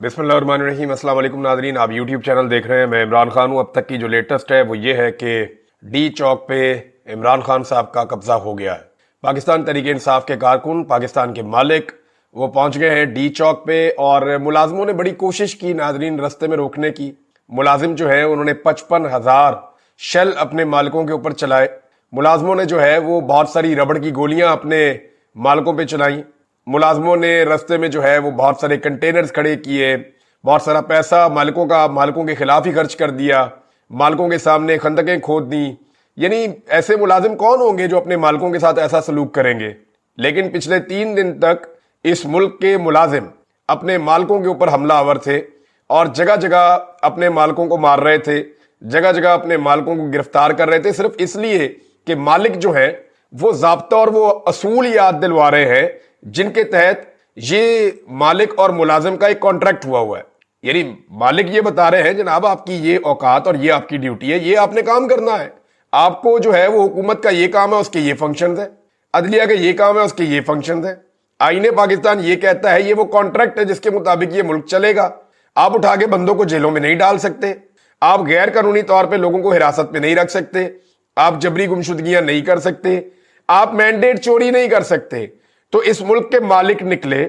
बिस्मिल्लाहिर्रहमानिर्रहीम। अस्सलाम वालेकुम नाज़रीन, आप यूट्यूब चैनल देख रहे हैं। मैं इमरान खान हूँ। अब तक की जो लेटेस्ट है वो ये है कि डी चौक पे इमरान खान साहब का कब्जा हो गया है। पाकिस्तान तहरीक इंसाफ के कारकुन, पाकिस्तान के मालिक, वो पहुंच गए हैं डी चौक पे और मुलाजमों ने बड़ी कोशिश की नाज़रीन रस्ते में रोकने की। मुलाजिम जो है उन्होंने 55,000 शेल अपने मालिकों के ऊपर चलाए। मुलाजमों ने जो है वो बहुत सारी रबड़ की गोलियां अपने मालिकों पे चलाई। मुलाजमों ने रस्ते में जो है वो बहुत सारे कंटेनर्स खड़े किए, बहुत सारा पैसा मालिकों के खिलाफ ही खर्च कर दिया, मालिकों के सामने खंदकें खोद दी। यानी ऐसे मुलाजिम कौन होंगे जो अपने मालिकों के साथ ऐसा सलूक करेंगे। लेकिन पिछले 3 दिन तक इस मुल्क के मुलाजिम अपने मालिकों के ऊपर हमलावर थे और जगह जगह अपने मालिकों को मार रहे थे, जगह जगह अपने मालिकों को गिरफ्तार कर रहे थे, सिर्फ इसलिए कि मालिक जो है वो ज़ाब्ता और वो असूल याद दिलवा रहे हैं जिनके तहत ये मालिक और मुलाजिम का एक कॉन्ट्रैक्ट हुआ है। यानी मालिक ये बता रहे हैं जनाब आपकी ये औकात और ये आपकी ड्यूटी है, ये आपने काम करना है। आपको जो है वो हुकूमत का ये काम है, उसके ये फंक्शंस है, अदलिया का ये काम है, उसके ये फंक्शंस है। आईने पाकिस्तान ये कहता है ये वो कॉन्ट्रैक्ट है जिसके मुताबिक ये मुल्क चलेगा। आप उठा के बंदों को जेलों में नहीं डाल सकते, आप गैर कानूनी तौर पर लोगों को हिरासत में नहीं रख सकते, आप जबरी गुमशुदगियां नहीं कर सकते, आप मैंडेट चोरी नहीं कर सकते। तो इस मुल्क के मालिक निकले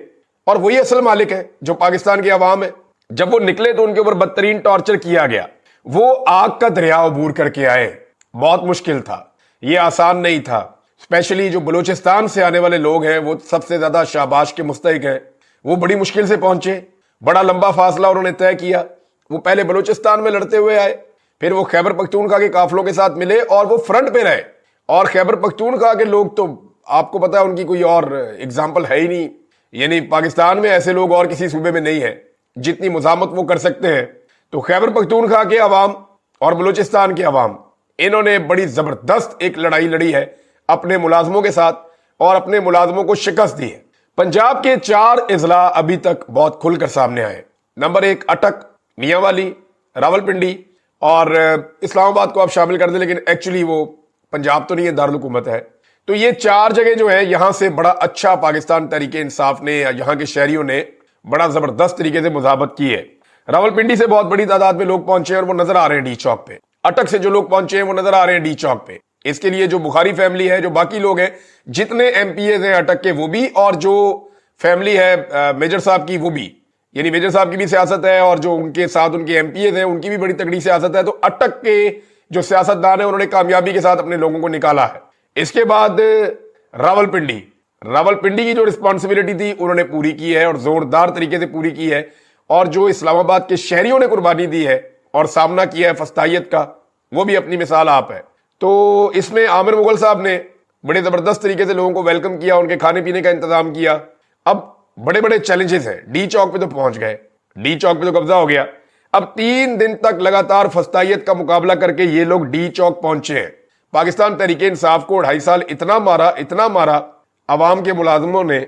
और वही असल मालिक है जो पाकिस्तान की आवाम है। जब वो निकले तो उनके ऊपर बदतरीन टॉर्चर किया गया। वो आग का दरिया अबूर करके आए। बहुत मुश्किल था, ये आसान नहीं था। स्पेशली जो बलूचिस्तान से आने वाले लोग हैं वो सबसे ज्यादा शाबाश के मुस्तहिक हैं। वो बड़ी मुश्किल से पहुंचे, बड़ा लंबा फासला उन्होंने तय किया। वो पहले बलूचिस्तान में लड़ते हुए आए, फिर वो खैबर पख्तूनख्वा के काफिलों के साथ मिले और वो फ्रंट पे रहे। और खैबर पख्तूनख्वा के लोग तो आपको पता है उनकी कोई और एग्जाम्पल है ही नहीं। यानी पाकिस्तान में ऐसे लोग और किसी सूबे में नहीं है जितनी मुजामत वो कर सकते हैं। तो खैबर पख्तूनख्वा के अवाम और बलूचिस्तान के अवाम, इन्होंने बड़ी जबरदस्त एक लड़ाई लड़ी है अपने मुलाजमों के साथ और अपने मुलाजमों को शिकस्त दी है। पंजाब के 4 इजला अभी तक बहुत खुलकर सामने आए। नंबर 1 अटक, मियांवाली, रावलपिंडी और इस्लामाबाद को आप शामिल कर दें, लेकिन एक्चुअली वो पंजाब तो नहीं है, दारुल हुकूमत है। तो ये 4 जगह जो है यहां से बड़ा अच्छा पाकिस्तान तहरीक इंसाफ ने या यहां के शहरियों ने बड़ा जबरदस्त तरीके से मुजाहबत की है। रावलपिंडी से बहुत बड़ी तादाद में लोग पहुंचे और वो नजर आ रहे हैं डी चौक पे। अटक से जो लोग पहुंचे हैं वो नजर आ रहे हैं डी चौक पे। इसके लिए जो बुखारी फैमिली है, जो बाकी लोग हैं, जितने एमपीए हैं अटक के वो भी, और जो फैमिली है मेजर साहब की वो भी, यानी मेजर साहब की भी सियासत है और जो उनके साथ उनके एमपीए हैं उनकी भी बड़ी तगड़ी सियासत है। तो अटक के जो सियासतदान है उन्होंने कामयाबी के साथ अपने लोगों को निकाला है। इसके बाद रावलपिंडी की जो रिस्पॉन्सिबिलिटी थी उन्होंने पूरी की है और जोरदार तरीके से पूरी की है। और जो इस्लामाबाद के शहरियों ने कुर्बानी दी है और सामना किया है फस्तायत का, वो भी अपनी मिसाल आप है। तो इसमें आमिर मुगल साहब ने बड़े जबरदस्त तरीके से लोगों को वेलकम किया, उनके खाने पीने का इंतजाम किया। अब बड़े बड़े चैलेंजेस हैं। डी चौक पे तो पहुंच गए, डी चौक पे तो कब्जा हो गया। अब 3 दिन तक लगातार फस्तायत का मुकाबला करके ये लोग डी चौक पहुंचे हैं। पाकिस्तान तहरीक इंसाफ को 2.5 साल इतना मारा अवाम के मुलाजमों ने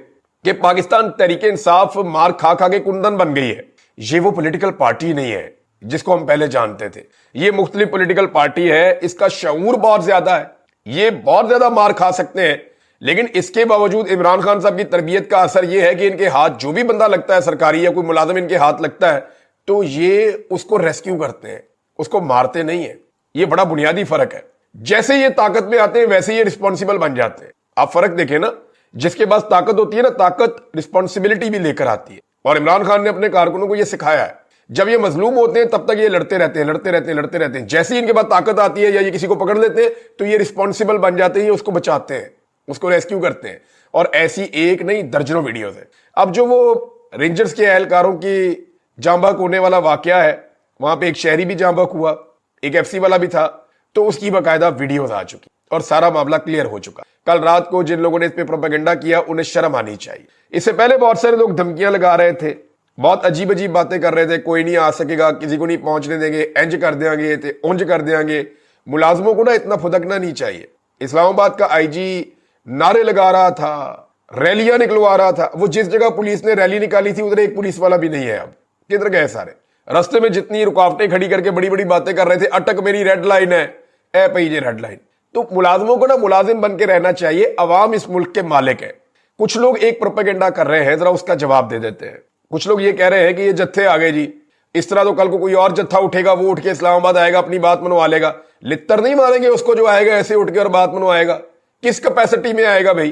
कि पाकिस्तान तहरीक इंसाफ मार खा खा के कुंदन बन गई है। ये वो पॉलिटिकल पार्टी नहीं है जिसको हम पहले जानते थे। ये मुख्तलिफ पॉलिटिकल पार्टी है, इसका शऊर बहुत ज्यादा है, ये बहुत ज्यादा मार खा सकते हैं। लेकिन इसके बावजूद इमरान खान साहब की तरबियत का असर यह है कि इनके हाथ जो भी बंदा लगता है सरकारी या कोई मुलाजिम इनके हाथ लगता है तो ये उसको रेस्क्यू करते हैं, उसको मारते नहीं है। ये बड़ा बुनियादी फर्क है। जैसे ये ताकत में आते हैं वैसे ये रिस्पॉन्सिबल बन जाते हैं। आप फर्क देखें ना, जिसके पास ताकत होती है ना, ताकत रिस्पॉन्सिबिलिटी भी लेकर आती है। और इमरान खान ने अपने कारकुनों को ये सिखाया है। जब ये मजलूम होते हैं तब तक ये लड़ते रहते हैं। जैसे ही इनके पास ताकत आती है या ये किसी को पकड़ लेते हैं तो ये रिस्पॉन्सिबल बन जाते हैं, उसको बचाते हैं, उसको रेस्क्यू करते हैं। और ऐसी एक नहीं दर्जनों वीडियोस है। अब जो वो रेंजर्स के एहलकारों की जाँ बहक होने वाला वाकया है, वहां पे एक शहरी भी जाँ बहक हुआ, एक एफसी वाला भी था, तो उसकी बाकायदा वीडियोस आ चुकी और सारा मामला क्लियर हो चुका। कल रात को जिन लोगों ने इस पे प्रोपेगेंडा किया उन्हें शर्म आनी चाहिए। इससे पहले बहुत सारे लोग धमकियां लगा रहे थे, बहुत अजीब अजीब बातें कर रहे थे, कोई नहीं आ सकेगा, किसी को नहीं पहुंचने देंगे, इंज कर देंगे, उंज कर देंगे। मुलाजमों को ना इतना फुदकना नहीं चाहिए। इस्लामाबाद का आईजी नारे लगा रहा था, रैलियां निकलवा रहा था। वो जिस जगह पुलिस ने रैली निकाली थी उधर एक पुलिस वाला भी नहीं है। अब किधर गए सारे? रास्ते में जितनी रुकावटें खड़ी करके बड़ी बड़ी बातें कर रहे थे, अटक मेरी रेड लाइन है, ए पई ये रेड लाइन। तो मुलाजमों को ना मुलाजिम बन के रहना चाहिए। अवाम इस मुल्क के मालिक है। कुछ लोग एक प्रोपेगेंडा कर रहे हैं, जरा उसका जवाब दे देते हैं। कुछ लोग ये कह रहे हैं कि ये जत्थे आ गए जी, इस तरह तो कल को कोई और जत्था उठेगा, वो उठ के इस्लामाबाद आएगा, अपनी बात मनवा लेगा। लित्तर नहीं मारेंगे उसको जो आएगा ऐसे उठ के और बात मनवाएगा। किस कैपेसिटी में आएगा भाई?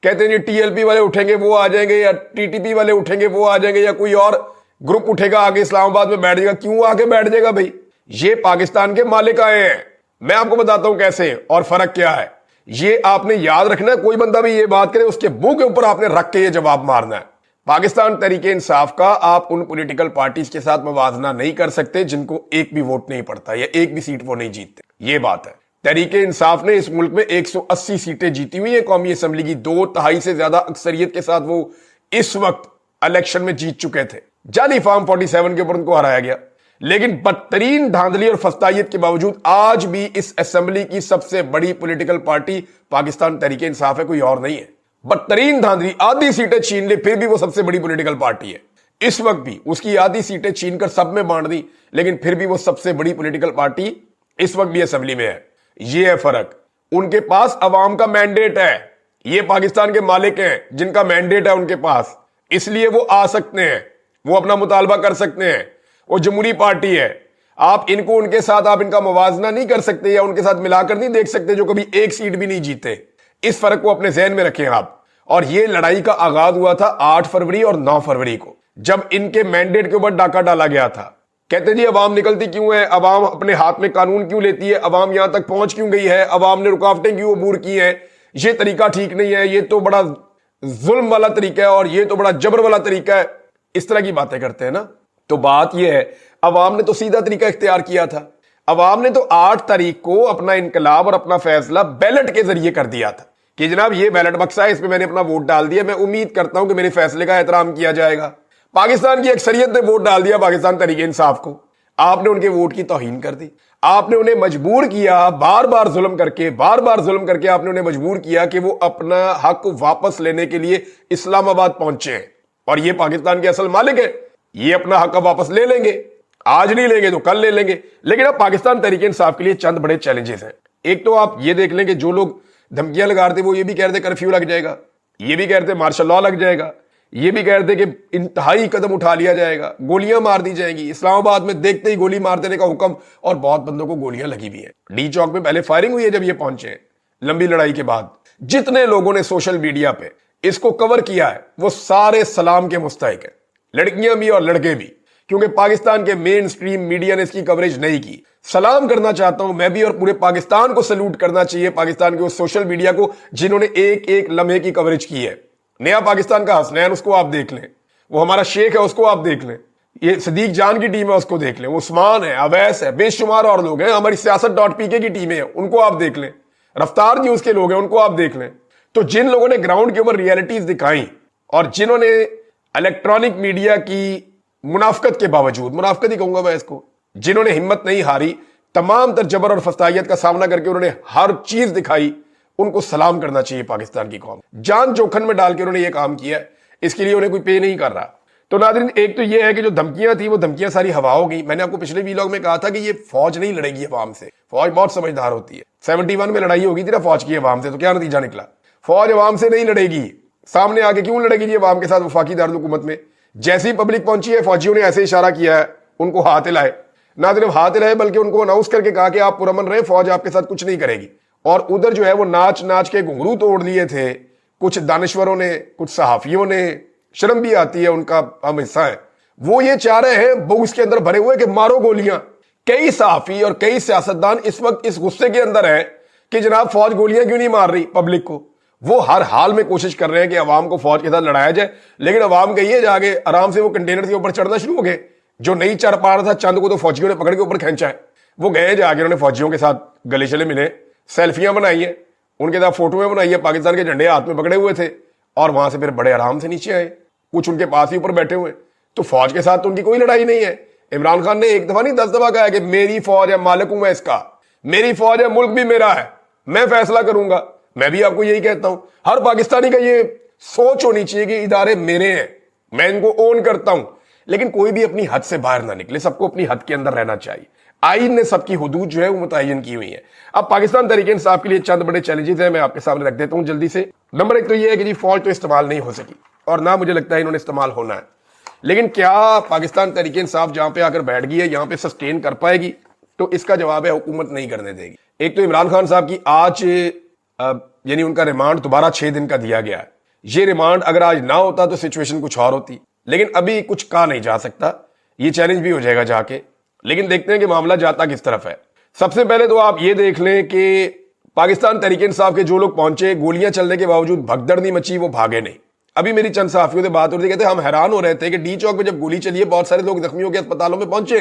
कहते हैं जी टीएलपी वाले उठेंगे वो आ जाएंगे, या टीटीपी वाले उठेंगे वो आ जाएंगे, या कोई और ग्रुप उठेगा आगे इस्लामाबाद में बैठ जाएगा। क्यों आके बैठ जाएगा भाई? ये पाकिस्तान के मालिक आए हैं। मैं आपको बताता हूं कैसे और फर्क क्या है। ये आपने याद रखना है, कोई बंदा भी ये बात करे उसके मुंह के ऊपर आपने रख के ये जवाब मारना है। पाकिस्तान तहरीके इंसाफ का आप उन पॉलिटिकल पार्टीज के साथ मवाजना नहीं कर सकते जिनको एक भी वोट नहीं पड़ता या एक भी सीट वो नहीं जीतते। ये बात है। तहरीके इंसाफ ने इस मुल्क में 180 सीटें जीती हुई है कौमी असम्बली की, 2/3 से ज्यादा अक्सरियत के साथ वो इस वक्त इलेक्शन में जीत चुके थे। जाली फॉर्म 47 के ऊपर उनको हराया गया, लेकिन बदतरीन धांधली और फस्तायत के बावजूद आज भी इस असेंबली की सबसे बड़ी पॉलिटिकल पार्टी पाकिस्तान तहरीके इंसाफ है, कोई और नहीं है। बदतरीन धांधली, आधी सीटें छीन ले फिर भी वो सबसे बड़ी पॉलिटिकल पार्टी है। इस वक्त भी उसकी आधी सीटें छीन कर सब में बांट दी, लेकिन फिर भी वो सबसे बड़ी पॉलिटिकल पार्टी इस वक्त भी असेंबली में है। ये है फर्क। उनके पास अवाम का मैंडेट है, ये पाकिस्तान के मालिक हैं जिनका मैंडेट है उनके पास, इसलिए वो आ सकते हैं, वो अपना मुतालबा कर सकते हैं। वो जमहूरी पार्टी है, आप इनको उनके साथ आप इनका मुवाजना नहीं कर सकते या उनके साथ मिलाकर नहीं देख सकते जो कभी एक सीट भी नहीं जीते। इस फर्क को अपने जहन में रखें आप। और ये लड़ाई का आगाज हुआ था 8 फरवरी और 9 फरवरी को, जब इनके मैंडेट के ऊपर डाका डाला गया था। कहते जी अवाम निकलती क्यों है, अवाम अपने हाथ में कानून क्यों लेती है, अवाम यहां तक पहुंच क्यों गई है, अवाम ने रुकावटें क्यों अबूर की हैं, ये तरीका ठीक नहीं है, ये तो बड़ा जुल्म वाला तरीका है और ये तो बड़ा जबर वाला तरीका है। इस तरह की बातें करते हैं ना। तो बात यह है, अवाम ने तो सीधा तरीका इख्तियार किया था। अवाम ने तो 8 तारीख को अपना इनकलाब और अपना फैसला बैलेट के जरिए कर दिया था कि जनाब ये बैलेट बक्सा है, इसमें मैंने अपना वोट डाल दिया, मैं उम्मीद करता हूं कि मेरे फैसले का एहतराम किया जाएगा। पाकिस्तान की अक्सरियत ने वोट डाल दिया पाकिस्तान तहरीके इंसाफ को। आपने उनके वोट की तौहीन कर दी, आपने उन्हें मजबूर किया, बार बार जुल्म करके आपने उन्हें मजबूर किया कि वो अपना हक वापस लेने के लिए इस्लामाबाद पहुंचे हैं। और ये पाकिस्तान के असल मालिक है, ये अपना हक वापस ले लेंगे, आज नहीं लेंगे तो कल ले लेंगे। लेकिन अब पाकिस्तान तहरीके इंसाफ के लिए चंद बड़े चैलेंजेस हैं। एक तो आप ये देख लें कि जो लोग धमकियां लगा रहे थे वो ये भी कह रहे थे कर्फ्यू लग जाएगा, ये भी कह रहे थे मार्शल लॉ लग जाएगा, ये भी कह रहे थे कि इंतहाई कदम उठा लिया जाएगा, गोलियां मार दी जाएंगी। इस्लामाबाद में देखते ही गोली मार देने का हुक्म, और बहुत बंदों को गोलियां लगी भी हैं। डी चौक में पहले फायरिंग हुई है जब ये पहुंचे लंबी लड़ाई के बाद। जितने लोगों ने सोशल मीडिया पे इसको कवर किया है वो सारे सलाम के मुस्तहिक है, लड़कियां भी और लड़के भी, क्योंकि पाकिस्तान के मेन स्ट्रीम मीडिया ने इसकी कवरेज नहीं की। सलाम करना चाहता हूं मैं भी, और पूरे पाकिस्तान को सैल्यूट करना चाहिए पाकिस्तान के उस सोशल मीडिया को जिन्होंने एक एक लम्हे की कवरेज की है। नया पाकिस्तान का हसनैन, उसको आप देख लें, वो हमारा शेख है, उसको आप देख लें, ये सदीक जान की टीम है, उसको देख लें, उस्मान है, अवैस है, बेशुमार और लोग हैं, हमारी सियासत.pk की टीमें हैं, उनको आप देख लें, रफ्तार न्यूज के लोग हैं, उनको आप देख लें। तो जिन लोगों ने ग्राउंड के ऊपर रियलिटीज दिखाई और जिन्होंने इलेक्ट्रॉनिक मीडिया की मुनाफकत के बावजूद, मुनाफकत ही कहूंगा मैं इसको, जिन्होंने हिम्मत नहीं हारी, तमाम तर जबर और फस्तायत का सामना करके उन्होंने हर चीज दिखाई, उनको सलाम करना चाहिए पाकिस्तान की कौम। जान जोखन में डाल के उन्होंने ये काम किया है, इसके लिए उन्हें कोई पे नहीं कर रहा। तो नाज़रीन, एक तो ये है कि जो धमकियां थी वो धमकियां सारी हवा हो गई। मैंने आपको पिछले वीलॉग में कहा था कि ये फौज नहीं लड़ेगी अवाम से, फौज बहुत समझदार होती है। 71 में लड़ाई होगी थी ना फौज की अवाम से, तो क्या नतीजा निकला? फौज अवाम से नहीं लड़ेगी, सामने आके क्यों लड़ेगी जी अवाम के साथ वफाकी दारुल हुकूमत में? जैसी पब्लिक पहुंची है फौजियों ने ऐसे इशारा किया है, उनको हाथ हिलाए, ना सिर्फ हाथ हिलाए बल्कि उनको अनाउंस करके कहा कि आप पुरअमन रहे, फौज आपके साथ कुछ नहीं करेगी। और उधर जो है वो नाच नाच के घुंघरू तोड़ लिए थे कुछ दानिश्वरों ने, कुछ सहाफियों ने। शर्म भी आती है, उनका हम हिस्सा है। वो ये चाह रहे हैं बुग्स के अंदर भरे हुए कि मारो गोलियां। कई सहाफी और कई सियासतदान इस वक्त इस गुस्से के अंदर है कि जनाब फौज गोलियां क्यों नहीं मार रही पब्लिक को। वो हर हाल में कोशिश कर रहे हैं कि अवाम को फौज के साथ लड़ाया जाए, लेकिन अवाम गई है जाके आराम से वो कंटेनर के ऊपर चढ़ना शुरू हो गए। जो नहीं चढ़ पा रहा था चंद को तो फौजियों ने पकड़ के ऊपर खींचा है। वो गए जाके उन्होंने फौजियों के साथ गले चले मिले, सेल्फियां बनाई है, उनके साथ फोटोएं बनाई है, पाकिस्तान के झंडे हाथ में पकड़े हुए थे, और वहां से फिर बड़े आराम से नीचे आए, कुछ उनके पास ही ऊपर बैठे हुए। तो फौज के साथ तो उनकी कोई लड़ाई नहीं है। इमरान खान ने एक दफा नहीं 10 दफा कहा है कि मेरी फौज है, मालिक हूं मैं इसका, मेरी फौज है, मुल्क भी मेरा है, मैं फैसला करूंगा। मैं भी आपको यही कहता हूं, हर पाकिस्तानी का ये सोच होनी चाहिए कि इदारे मेरे हैं, मैं इनको ओन करता हूं। लेकिन कोई भी अपनी हद से बाहर ना निकले, सबको अपनी हद के अंदर रहना चाहिए। आईन ने सबकी हुदूद जो है वो मुतय्यन की हुई है। अब पाकिस्तान तहरीक इंसाफ के लिए चंद बड़े चैलेंजेस हैं, मैं आपके सामने रख देता हूं जल्दी से। नंबर 1 तो ये है कि जी फौज तो इस्तेमाल नहीं हो सकी, और ना मुझे लगता है इन्होंने इस्तेमाल होना है। لیکن کیا پاکستان تحریک انصاف جہاں پہ آ کر بیٹھ گئی ہے یہاں پہ سسٹین کر پائے گی؟ تو اس کا جواب ہے حکومت نہیں کرنے دے گی. ایک تو عمران خان صاحب کی آج یعنی ان کا ریمانڈ دوبارہ 6 دن کا دیا گیا ہے. یہ ریمانڈ اگر آج نہ ہوتا تو سچویشن کچھ اور ہوتی, لیکن ابھی کچھ کہا نہیں جا سکتا, یہ چیلنج بھی ہو جائے گا جا کے. لیکن دیکھتے ہیں کہ معاملہ جاتا کس طرف ہے. سب سے پہلے تو آپ یہ دیکھ لیں کہ پاکستان تحریک انصاف کے جو لوگ پہنچے, گولیاں چلنے کے باوجود بھگدڑ نہیں مچی, وہ بھاگے نہیں. ابھی میری چند صحافیوں سے بات ہو رہی تھی, کہتے ہم حیران ہو رہے تھے کہ ڈی چوک پہ جب گولی چلی ہے بہت سارے لوگ زخمی ہو کے اسپتالوں میں پہنچے,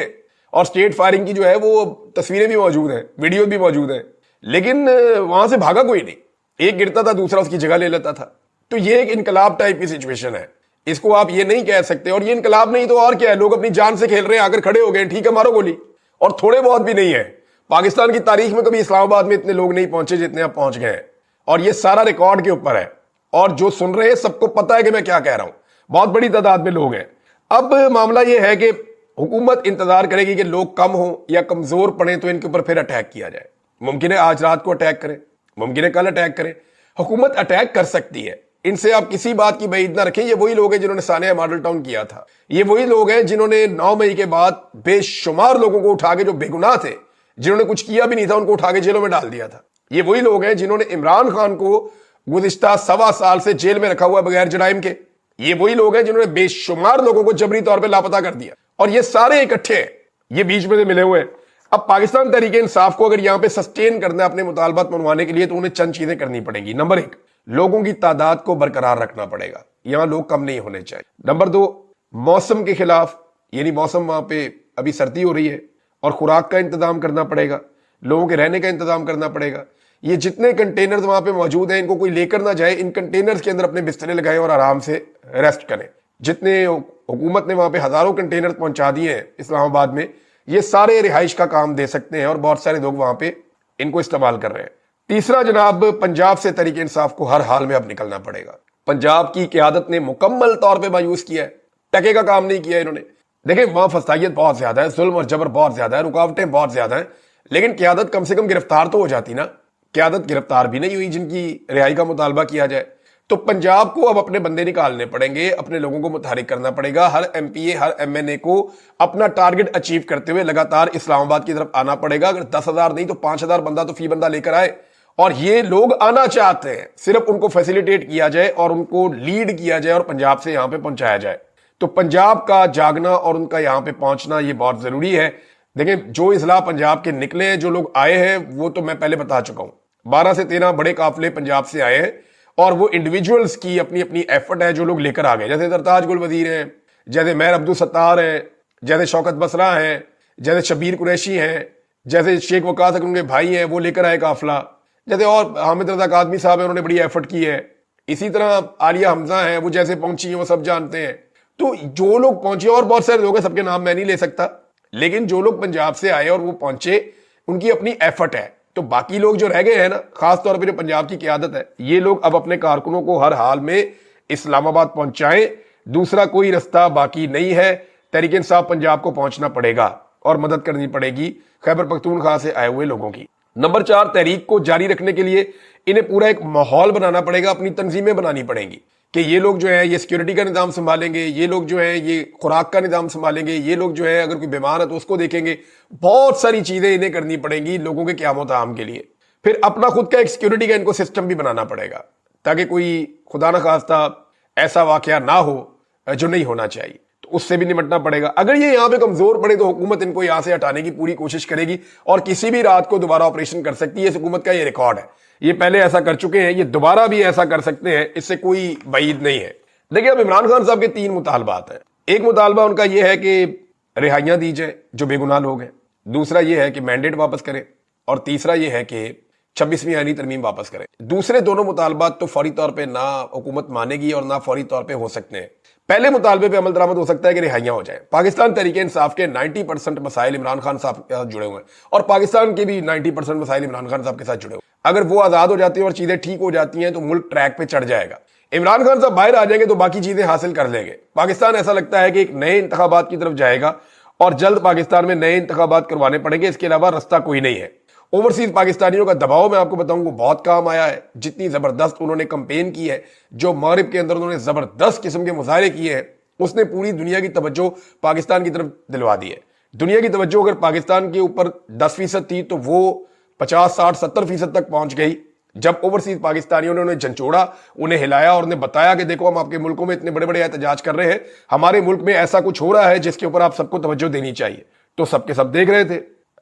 اور اسٹیٹ فائرنگ کی جو ہے وہ تصویریں بھی موجود ہیں, ویڈیو بھی موجود ہیں, لیکن وہاں سے بھاگا کوئی نہیں. ایک گرتا تھا دوسرا اس کی جگہ لے لیتا تھا. تو یہ ایک انقلاب ٹائپ کی سچویشن ہے, اس کو آپ یہ نہیں کہہ سکتے. اور یہ انقلاب نہیں تو اور کیا ہے, لوگ اپنی جان سے کھیل رہے ہیں, آ کر کھڑے ہو گئے, ٹھیک ہے مارو گولی. اور تھوڑے بہت بھی نہیں ہے, پاکستان کی تاریخ میں کبھی اسلام آباد میں اتنے لوگ نہیں پہنچے جتنے اب پہنچ گئے ہیں, اور یہ سارا ریکارڈ کے اوپر ہے. اور جو سن رہے ہیں سب کو پتا ہے کہ میں کیا کہہ رہا ہوں, بہت بڑی تعداد میں لوگ ہیں. اب معاملہ یہ ہے کہ حکومت انتظار کرے گی کہ لوگ کم ہوں یا کمزور پڑیں تو ان کے اوپر پھر اٹیک کیا جائے. ممکن ہے آج رات کو اٹیک کریں, ممکن ہے کل اٹیک کریں. حکومت اٹیک کر سکتی ہے, ان سے آپ کسی بات کی بعید نہ رکھیں. یہ وہی لوگ ہیں جنہوں نے سانحہ ماڈل ٹاؤن کیا تھا, یہ وہی لوگ ہیں جنہوں نے 9 مئی کے بعد بے شمار لوگوں کو اٹھا کے, جو بے گناہ تھے, جنہوں نے کچھ کیا بھی نہیں تھا, ان کو اٹھا کے جیلوں میں ڈال دیا تھا. یہ وہی لوگ ہیں جنہوں نے عمران خان کو گزشتہ 1.25 سال سے جیل میں رکھا ہوا بغیر جرائم کے. یہ وہی لوگ ہیں جنہوں نے بے شمار لوگوں کو جبری طور پہ لاپتہ کر دیا, اور یہ سارے اکٹھے ہیں, یہ بیچ میں سے ملے ہوئے ہیں. اب پاکستان تحریک انصاف کو اگر یہاں پہ سسٹین کرنا ہے اپنے مطالبات منوانے کے لیے, تو انہیں چند چیزیں کرنی پڑیں گی. نمبر 1, لوگوں کی تعداد کو برقرار رکھنا پڑے گا, یہاں لوگ کم نہیں ہونے چاہیے. نمبر 2, موسم کے خلاف, یعنی موسم وہاں پہ ابھی سردی ہو رہی ہے, اور خوراک کا انتظام کرنا پڑے گا, لوگوں کے رہنے کا انتظام کرنا پڑے گا. یہ جتنے کنٹینرز وہاں پہ موجود ہیں ان کو کوئی لے کر نہ جائے, ان کنٹینرز کے اندر اپنے بسترے لگائیں اور آرام سے ریسٹ کریں. جتنے حکومت نے وہاں پہ ہزاروں کنٹینرز پہنچا دیے ہیں اسلام آباد میں, یہ سارے رہائش کا کام دے سکتے ہیں, اور بہت سارے لوگ وہاں پہ ان کو استعمال کر رہے ہیں. تیسرا جناب, پنجاب سے تحریک انصاف کو ہر حال میں اب نکلنا پڑے گا. پنجاب کی قیادت نے مکمل طور پہ مایوس کیا ہے, ٹکے کا کام نہیں کیا انہوں نے. دیکھیں وہاں فسادیت بہت زیادہ ہے, ظلم اور جبر بہت زیادہ ہے, رکاوٹیں بہت زیادہ ہیں, لیکن قیادت کم سے کم گرفتار تو ہو جاتی نا. قیادت گرفتار بھی نہیں ہوئی جن کی رہائی کا مطالبہ کیا جائے. تو پنجاب کو اب اپنے بندے نکالنے پڑیں گے, اپنے لوگوں کو متحرک کرنا پڑے گا. ہر ایم پی اے, ہر ایم این اے کو اپنا ٹارگٹ اچیو کرتے ہوئے لگاتار اسلام آباد کی طرف آنا پڑے گا. اگر 10,000 نہیں تو 5,000 بندہ تو فی بندہ لے کر آئے. اور یہ لوگ آنا چاہتے ہیں, صرف ان کو فیسیلیٹیٹ کیا جائے اور ان کو لیڈ کیا جائے اور پنجاب سے یہاں پہ پہنچایا جائے. تو پنجاب کا جاگنا اور ان کا یہاں پہ پہنچنا یہ بہت ضروری ہے. دیکھیں جو اضلاع پنجاب کے نکلے ہیں, جو لوگ آئے ہیں, وہ تو میں پہلے بتا چکا ہوں. 12 سے 13 بڑے قافلے پنجاب سے آئے ہیں, اور وہ انڈیویجولز کی اپنی اپنی ایفرٹ ہے جو لوگ لے کر آ گئے. جیسے سرتاج گل وزیر ہیں, جیسے مہر عبدالستار ہیں, جیسے شوکت بسرا ہیں, جیسے شبیر قریشی ہیں, جیسے شیخ وقاص اکرم کے بھائی ہیں, وہ لے کر آئے قافلہ. جیسے اور حامد رضا کاظمی صاحب ہیں, انہوں نے بڑی ایفرٹ کی ہے. اسی طرح عالیہ حمزہ ہیں, وہ جیسے پہنچی ہیں وہ سب جانتے ہیں. تو جو لوگ پہنچے, اور بہت سارے لوگ ہیں, سب کے نام میں نہیں لے سکتا, لیکن جو لوگ پنجاب سے آئے اور وہ پہنچے, ان کی اپنی ایفرٹ ہے. تو باقی لوگ جو رہ گئے ہیں نا, خاص طور پہ جو پنجاب کی قیادت ہے, یہ لوگ اب اپنے کارکنوں کو ہر حال میں اسلام آباد پہنچائیں. دوسرا کوئی رستہ باقی نہیں ہے. تحریک انصاف پنجاب کو پہنچنا پڑے گا اور مدد کرنی پڑے گی خیبر پختونخوا سے آئے ہوئے لوگوں کی. نمبر 4, تحریک کو جاری رکھنے کے لیے انہیں پورا ایک ماحول بنانا پڑے گا, اپنی تنظیمیں بنانی پڑیں گی کہ یہ لوگ جو ہیں یہ سیکیورٹی کا نظام سنبھالیں گے, یہ لوگ جو ہیں یہ خوراک کا نظام سنبھالیں گے, یہ لوگ جو ہے اگر کوئی بیمار ہے تو اس کو دیکھیں گے. بہت ساری چیزیں انہیں کرنی پڑیں گی لوگوں کے قیام و طعام کے لیے. پھر اپنا خود کا ایک سیکیورٹی کا ان کو سسٹم بھی بنانا پڑے گا, تاکہ کوئی خدا نخواستہ ایسا واقعہ نہ ہو جو نہیں ہونا چاہیے. تو اس سے بھی نمٹنا پڑے گا. اگر یہ یہاں پہ کمزور پڑے تو حکومت ان کو یہاں سے ہٹانے کی پوری کوشش کرے گی, اور کسی بھی رات کو دوبارہ آپریشن کر سکتی ہے. اس حکومت کا یہ ریکارڈ ہے, یہ پہلے ایسا کر چکے ہیں, یہ دوبارہ بھی ایسا کر سکتے ہیں, اس سے کوئی بعید نہیں ہے. دیکھیں اب عمران خان صاحب کے 3 مطالبات ہیں. ایک مطالبہ ان کا یہ ہے کہ رہائیاں دی جائیں جو بے گناہ لوگ ہیں. دوسرا یہ ہے کہ مینڈیٹ واپس کریں, اور تیسرا یہ ہے کہ 26ویں آئینی ترمیم واپس کریں. دوسرے دونوں مطالبات تو فوری طور پہ نہ حکومت مانے گی اور نہ فوری طور پہ ہو سکتے ہیں. پہلے مطالبے پہ عمل درآمد ہو سکتا ہے کہ رہائیاں ہو جائیں. پاکستان تحریک انصاف کے 90% مسائل عمران خان صاحب کے ساتھ جڑے ہوئے ہیں, اور پاکستان کے بھی 90% مسائل عمران خان صاحب کے ساتھ جڑے ہوئے ہیں. اگر وہ آزاد ہو جاتے ہیں اور چیزیں ٹھیک ہو جاتی ہیں تو ملک ٹریک پہ چڑھ جائے گا. عمران خان صاحب باہر آ جائیں گے تو باقی چیزیں حاصل کر لیں گے. پاکستان ایسا لگتا ہے کہ ایک نئے انتخابات کی طرف جائے گا, اور جلد پاکستان میں نئے انتخابات کروانے پڑیں گے. اس کے علاوہ رستہ کوئی نہیں ہے. اوورسیز پاکستانیوں کا دباؤ میں آپ کو بتاؤں وہ بہت کام آیا ہے. جتنی زبردست انہوں نے کمپین کی ہے, جو مغرب کے اندر انہوں نے زبردست قسم کے مظاہرے کیے ہیں, उसने पूरी दुनिया की तवज्जो पाकिस्तान की तरफ दिलवा दी है। दुनिया की तवज्जो अगर पाकिस्तान के ऊपर 10% थी तो वो 50, 60, 70% तक पहुंच गई जब ओवरसीज पाकिस्तानियों ने उन्हें झंझोड़ा, उन्हें हिलाया और उन्हें बताया कि देखो हम आपके मुल्कों में इतने बड़े बड़े एहतजाज कर रहे हैं, हमारे मुल्क में ऐसा कुछ हो रहा है जिसके ऊपर आप सबको तवज्जो देनी चाहिए। तो सबके सब देख रहे थे।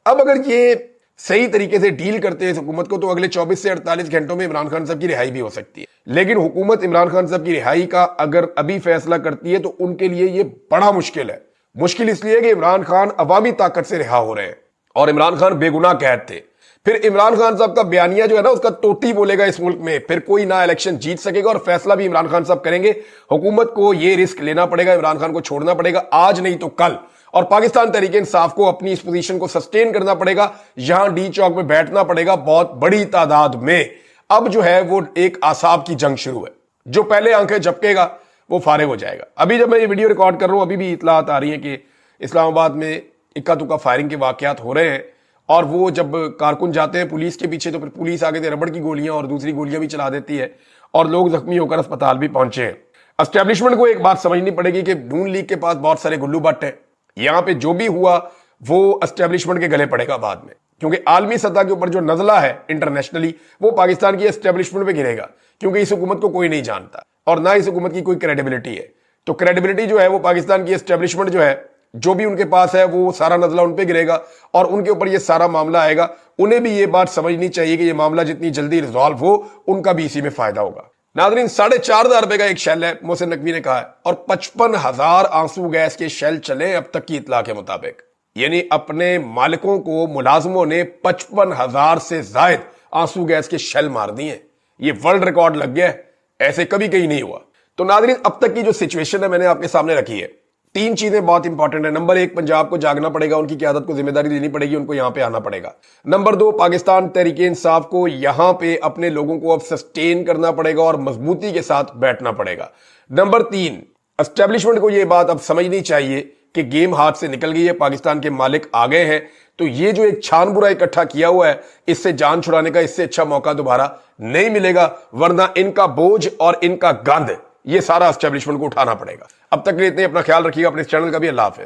अब अगर ये सही तरीके से डील करते हैं इस हुकूमत को तो अगले 24 से 48 घंटों में इमरान खान साहब की रिहाई भी हो सकती है। लेकिन हुकूमत इमरान खान साहब की रिहाई का अगर अभी फैसला करती है तो उनके लिए ये बड़ा मुश्किल है। मुश्किल इसलिए कि इमरान खान अवामी ताकत से रिहा हो रहे हैं और इमरान खान बेगुनाह कैद थे। फिर इमरान खान साहब का बयानिया जो है ना उसका तोती बोलेगा इस मुल्क में, फिर कोई ना इलेक्शन जीत सकेगा और फैसला भी इमरान खान साहब करेंगे। हुकूमत को यह रिस्क लेना पड़ेगा, इमरान खान को छोड़ना पड़ेगा आज नहीं तो कल, और पाकिस्तान तहरीक इंसाफ को अपनी इस पोजीशन को सस्टेन करना पड़ेगा। यहां डी चौक में बैठना पड़ेगा बहुत बड़ी तादाद में। अब जो है वो एक आसाब की जंग शुरू है। जो पहले आंखें झपकेगा वो फारिग हो जाएगा। अभी जब मैं ये वीडियो रिकॉर्ड कर रहा हूं अभी भी इतलात आ रही है कि इस्लामाबाद में इक्का दुक्का फायरिंग के वाकयात हो रहे हैं और वो जब कारकुन जाते हैं पुलिस के पीछे तो फिर पुलिस आगे से रबड़ की गोलियां और दूसरी गोलियां भी चला देती है और लोग जख्मी होकर अस्पताल भी पहुंचे हैं। एस्टेब्लिशमेंट को एक बात समझनी पड़ेगी कि नून लीग के पास बहुत सारे गुल्लू बट हैं। यहां पे जो भी हुआ वो एस्टेब्लिशमेंट के गले पड़ेगा बाद में, क्योंकि आलमी सतह के ऊपर जो नजला है इंटरनेशनली वो पाकिस्तान की एस्टेब्लिशमेंट पे गिरेगा, क्योंकि इस हुकूमत को कोई नहीं जानता और ना इस हुकूमत की कोई क्रेडिबिलिटी है। तो क्रेडिबिलिटी जो है वो पाकिस्तान की एस्टेब्लिशमेंट जो है जो भी उनके पास है वो सारा नजला उन पे गिरेगा और उनके ऊपर ये सारा मामला आएगा। उन्हें भी ये बात समझनी चाहिए कि ये मामला जितनी जल्दी रिजॉल्व हो उनका भी इसी में फायदा होगा। नाज़रीन, 4,500 रुपए का एक शेल है, मोहसिन नकवी ने कहा है, और 55,000 आंसू गैस के शेल चले अब तक की इतला के मुताबिक। यानी अपने मालिकों को मुलाजमों ने 55,000 से जायद आंसू गैस के शेल मार दिए। ये वर्ल्ड रिकॉर्ड लग गया है, ऐसे कभी कहीं नहीं हुआ। तो नाज़रीन, अब तक की जो सिचुएशन है मैंने आपके सामने रखी है। 3 चीजें बहुत इंपॉर्टेंट है। नंबर 1, पंजाब को जागना पड़ेगा, उनकी क़यादत को जिम्मेदारी देनी पड़ेगी, उनको यहां पे आना पड़ेगा। नंबर 2, पाकिस्तान तहरीक इंसाफ को यहां पे अपने लोगों को अब सस्टेन करना पड़ेगा और मजबूती के साथ बैठना पड़ेगा। नंबर 3, एस्टेब्लिशमेंट को यह बात अब समझनी चाहिए कि गेम हाथ से निकल गई है, पाकिस्तान के मालिक आ गए हैं। तो ये जो एक छान बुरा इकट्ठा किया हुआ है इससे जान छुड़ाने का इससे अच्छा मौका दोबारा नहीं मिलेगा, वरना इनका बोझ और इनका गंद ये सारा एस्टेब्लिशमेंट को उठाना पड़ेगा। अब तक के लिए इतने, अपना ख्याल रखिएगा, अपने चैनल का भी। अल्लाह हाफ़िज़।